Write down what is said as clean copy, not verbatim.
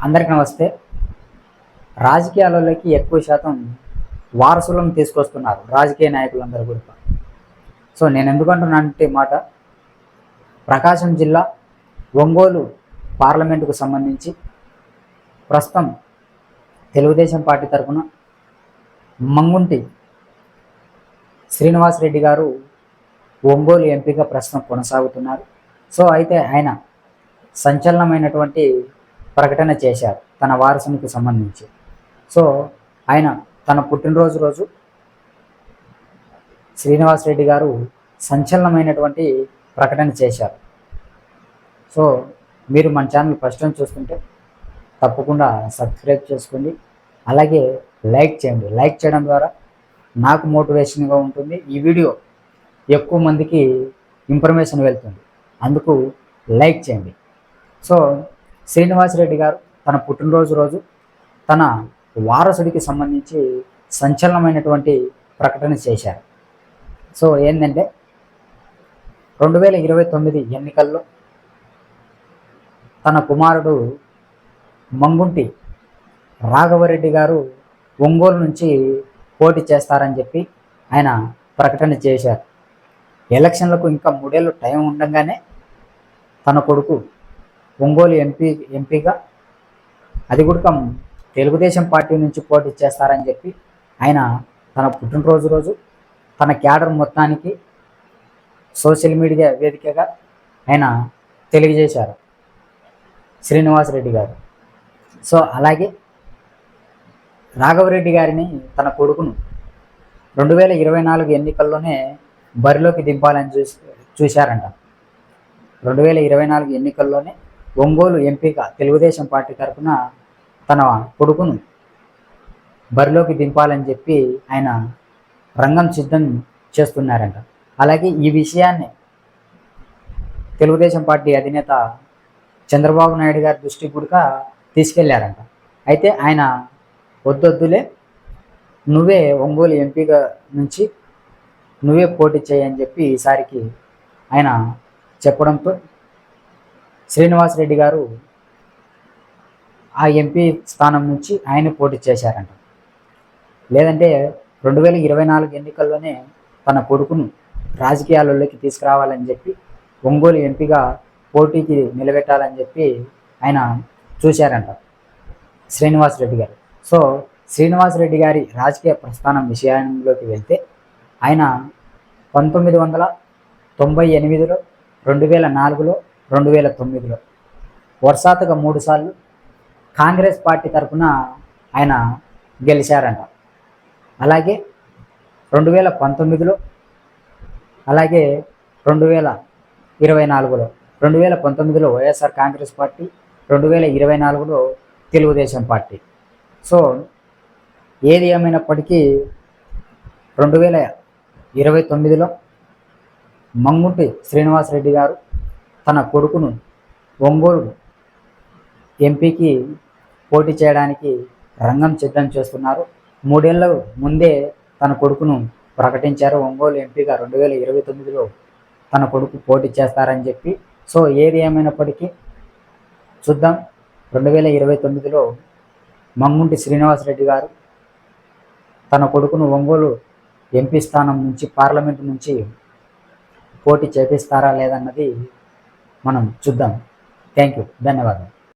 అందరికి నమస్తే. రాజకీయాలలోకి ఎక్కువ శాతం వారసులను తీసుకొస్తున్నారు రాజకీయ నాయకులందరూ కూడా. సో నేను ఎందుకంటున్నానంటే మాట, ప్రకాశం జిల్లా ఒంగోలు పార్లమెంటుకు సంబంధించి ప్రస్తుతం తెలుగుదేశం పార్టీ తరఫున మంగుంటి శ్రీనివాసరెడ్డి గారు ఒంగోలు ఎంపీగా ప్రస్తుతం కొనసాగుతున్నారు. సో అయితే ఆయన సంచలనమైనటువంటి ప్రకటన చేశారు తన వారసునికి సంబంధించి. సో ఆయన తన పుట్టినరోజు రోజు శ్రీనివాసరెడ్డి గారు సంచలనమైనటువంటి ప్రకటన చేశారు. సో మీరు మన ఛానల్ ఫస్ట్ టైం చూస్తుంటే తప్పకుండా సబ్స్క్రైబ్ చేసుకోండి, అలాగే లైక్ చేయండి. లైక్ చేయడం ద్వారా నాకు మోటివేషన్గా ఉంటుంది, ఈ వీడియో ఎక్కువ మందికి ఇన్ఫర్మేషన్ వెళ్తుంది, అందుకు లైక్ చేయండి. సో శ్రీనివాసరెడ్డి గారు తన పుట్టినరోజు రోజు తన వారసుడికి సంబంధించి సంచలనమైనటువంటి ప్రకటన చేశారు. సో ఏంటంటే 2029 ఎన్నికల్లో తన కుమారుడు మంగుంటి రాఘవరెడ్డి గారు ఒంగోలు నుంచి పోటీ చేస్తారని చెప్పి ఆయన ప్రకటన చేశారు. ఎలక్షన్లకు ఇంకా 3 ఏళ్ళు టైం ఉండగానే తన కొడుకు ఒంగోలు ఎంపీగా, అది కూడా తెలుగుదేశం పార్టీ నుంచి పోటీ చేస్తారని చెప్పి ఆయన తన పుట్టినరోజు రోజు తన క్యాడర్ మొత్తానికి సోషల్ మీడియా వేదికగా ఆయన తెలియజేశారు శ్రీనివాసరెడ్డి గారు. సో అలాగే రాఘవరెడ్డి గారిని తన కొడుకును 2024 ఎన్నికల్లోనే బరిలోకి దింపాలని చూశారంట. 2024 ఎన్నికల్లోనే ఒంగోలు ఎంపీగా తెలుగుదేశం పార్టీ తరఫున తన కొడుకును బరిలోకి దింపాలని చెప్పి ఆయన రంగం సిద్ధం చేస్తున్నారంట. అలాగే ఈ విషయాన్ని తెలుగుదేశం పార్టీ అధినేత చంద్రబాబు నాయుడు గారి దృష్టికి కూడా తీసుకెళ్లారంట. అయితే ఆయన వద్దొద్దులే, నువ్వే ఒంగోలు ఎంపీగా నుంచి నువ్వే పోటీ చేయని చెప్పి ఈసారికి ఆయన చెప్పడంతో శ్రీనివాసరెడ్డి గారు ఆ ఎంపీ స్థానం నుంచి ఆయన పోటీ చేశారంట. లేదంటే 2024 ఎన్నికల్లోనే తన కొడుకును రాజకీయాలలోకి తీసుకురావాలని చెప్పి ఒంగోలు ఎంపీగా పోటీకి నిలబెట్టాలని చెప్పి ఆయన చూశారంట శ్రీనివాసరెడ్డి గారు. సో శ్రీనివాసరెడ్డి గారి రాజకీయ ప్రస్థానం విషయంలోకి వెళ్తే ఆయన 1998లో, 2004లో, 2009లో వరుసగా 3 సార్లు కాంగ్రెస్ పార్టీ తరఫున ఆయన గెలిచారంట. అలాగే 2019లో, అలాగే 2024లో, 2019లో వైఎస్ఆర్ కాంగ్రెస్ పార్టీ, 2024లో తెలుగుదేశం పార్టీ. సో ఏది ఏమైనప్పటికీ 2029లో మంగుంటి శ్రీనివాసరెడ్డి గారు తన కొడుకును ఒంగోలు ఎంపీకి పోటీ చేయడానికి రంగం సిద్ధం చేస్తున్నారు. 3 ఏళ్ళ ముందే తన కొడుకును ప్రకటించారు ఒంగోలు ఎంపీగా 2029లో తన కొడుకు పోటీ చేస్తారని చెప్పి. సో ఏది ఏమైనప్పటికీ చూద్దాం, 2029లో మంగుంటి శ్రీనివాసరెడ్డి గారు తన కొడుకును ఒంగోలు ఎంపీ స్థానం నుంచి, పార్లమెంటు నుంచి పోటీ చేపిస్తారా లేదన్నది మనం చూద్దాం. థ్యాంక్ యూ, ధన్యవాదాలు.